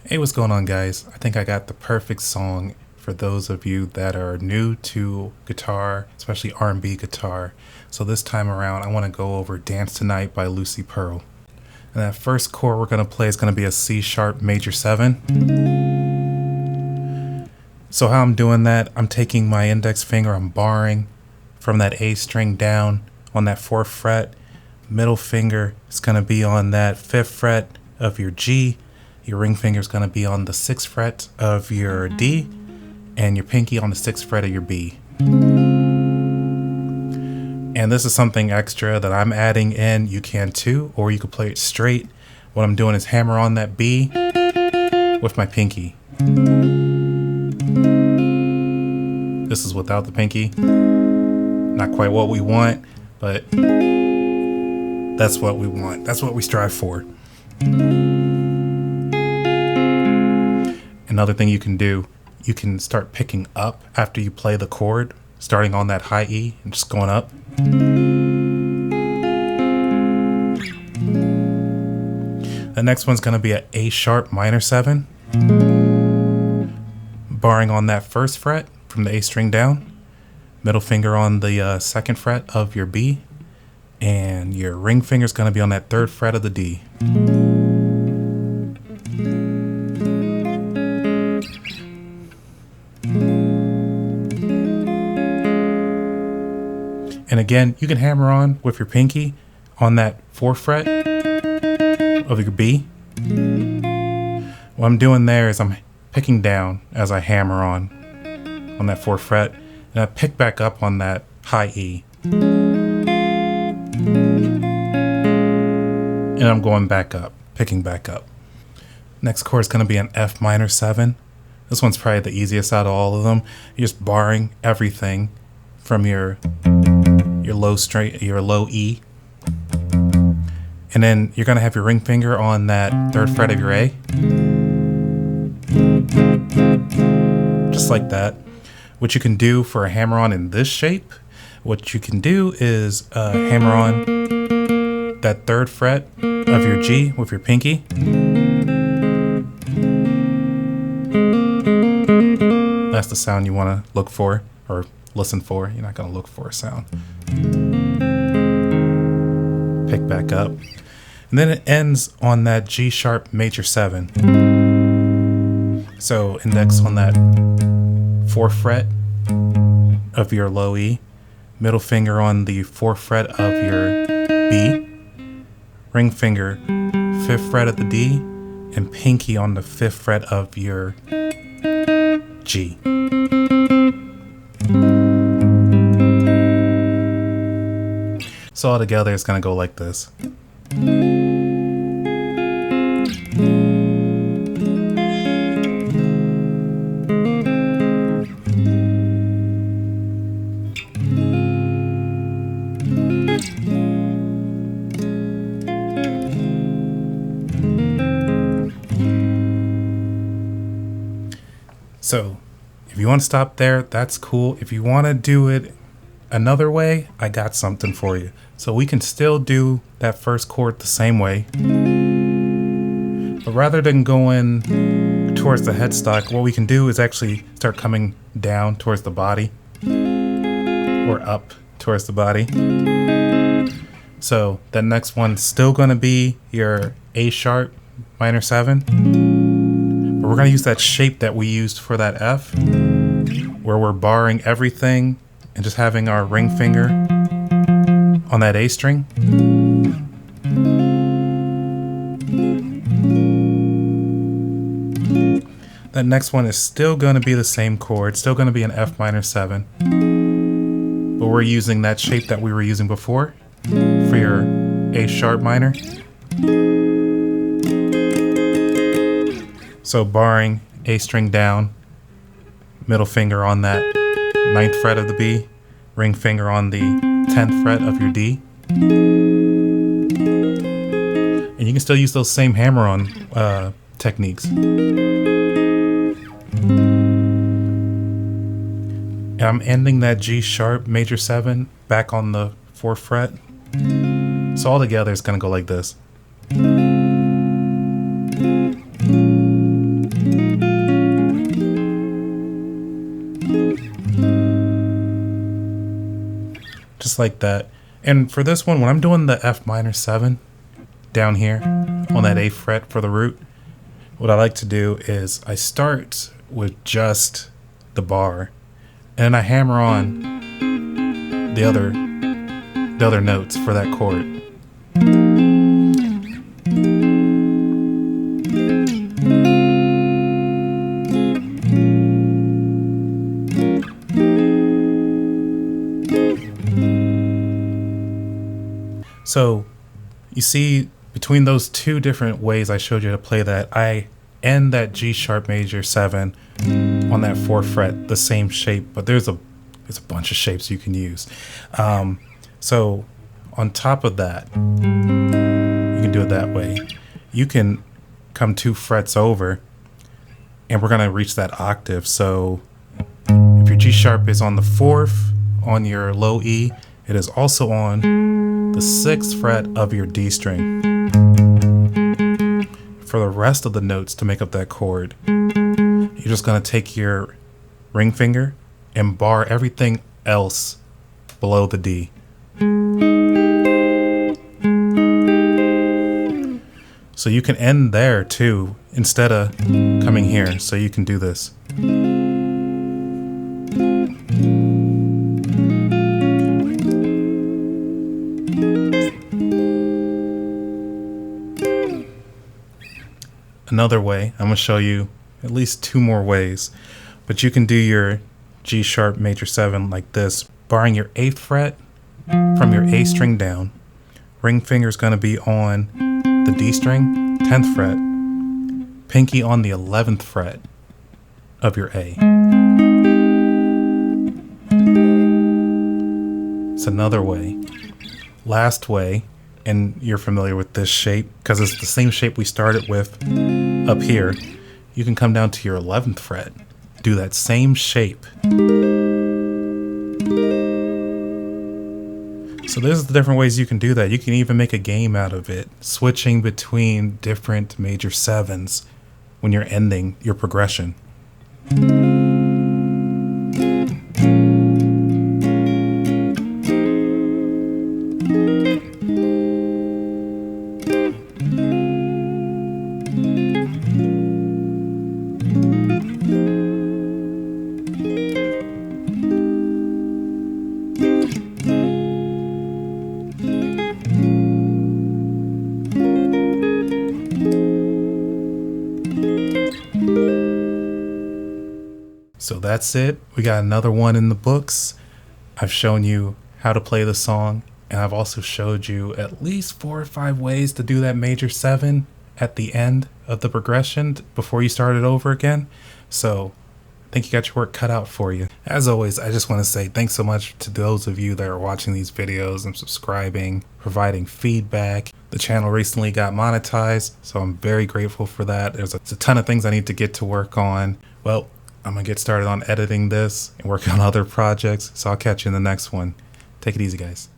Hey, what's going on, guys? I think I got the perfect song for those of you that are new to guitar, especially R&B guitar. So this time around, I want to go over Dance Tonight by Lucy Pearl. And that first chord we're going to play is going to be a C sharp major 7. So how I'm doing that, I'm taking my index finger, I'm barring from that A string down on that 4th fret. Middle finger is going to be on that 5th fret of your G. Your ring finger is going to be on the 6th fret of your D, and your pinky on the 6th fret of your B. And this is something extra that I'm adding in. You can too, or you could play it straight. What I'm doing is hammer on that B with my pinky. This is without the pinky. Not quite what we want, but that's what we want. That's what we strive for. Another thing you can do, you can start picking up after you play the chord, starting on that high E and just going up. The next one's going to be an A sharp minor 7, barring on that 1st fret from the A string down, middle finger on the 2nd fret of your B, and your ring finger is going to be on that 3rd fret of the D. And again, you can hammer on with your pinky on that 4th fret of your B. What I'm doing there is I'm picking down as I hammer on that 4th fret, and I pick back up on that high E. And I'm going back up, picking back up. Next chord is going to be an F minor 7. This one's probably the easiest out of all of them. You're just barring everything from your low E, and then you're gonna have your ring finger on that 3rd fret of your A, just like that. What you can do for a hammer on in this shape, what you can do is hammer on that 3rd fret of your G with your pinky. That's the sound you want to look for or listen for. You're not going to look for a sound. Pick back up. And then it ends on that G sharp major 7. So index on that 4th fret of your low E, middle finger on the 4th fret of your B, ring finger 5th fret of the D, and pinky on the 5th fret of your G. So all together it's going to go like this. So if you want to stop there, that's cool. If you want to do it another way, I got something for you. So we can still do that first chord the same way, but rather than going towards the headstock, what we can do is actually start coming down towards the body or up towards the body. So that next one's still going to be your A sharp minor 7, but we're going to use that shape that we used for that F, where we're barring everything and just having our ring finger on that A string. That next one is still going to be the same chord, still going to be an F minor 7, but we're using that shape that we were using before for your A sharp minor. So barring A string down, middle finger on that 9th fret of the B, ring finger on the 10th fret of your D. And you can still use those same hammer-on techniques. And I'm ending that G sharp major 7 back on the 4th fret. So all together it's going to go like this. just like that. And for this one, when I'm doing the F minor 7 down here on that 8th fret for the root, what I like to do is I start with just the bar, and then I hammer on the other notes for that chord. So you see, between those two different ways I showed you to play that, I end that G sharp major 7 on that 4th fret, the same shape, but there's a bunch of shapes you can use. So on top of that, you can do it that way. You can come 2 frets over, and we're gonna reach that octave. So if your G sharp is on the 4th on your low E, it is also on the 6th fret of your D string. For the rest of the notes to make up that chord, you're just gonna take your ring finger and bar everything else below the D. So you can end there too, instead of coming here. So you can do this. Another way, I'm going to show you at least 2 more ways, but you can do your G sharp major 7 like this, barring your 8th fret from your A string down. Ring finger is going to be on the D string, 10th fret, pinky on the 11th fret of your A. It's another way. Last way, and you're familiar with this shape because it's the same shape we started with up here. You can come down to your 11th fret, do that same shape. So there's the different ways you can do that. You can even make a game out of it, switching between different major 7s when you're ending your progression. So that's it. We got another one in the books. I've shown you how to play the song, and I've also showed you at least 4 or 5 ways to do that major 7 at the end of the progression before you start it over again. So I think you got your work cut out for you. As always, I just want to say thanks so much to those of you that are watching these videos and subscribing, providing feedback. The channel recently got monetized, so I'm very grateful for that. There's a ton of things I need to get to work on. Well, I'm going to get started on editing this and work on other projects, so I'll catch you in the next one. Take it easy, guys.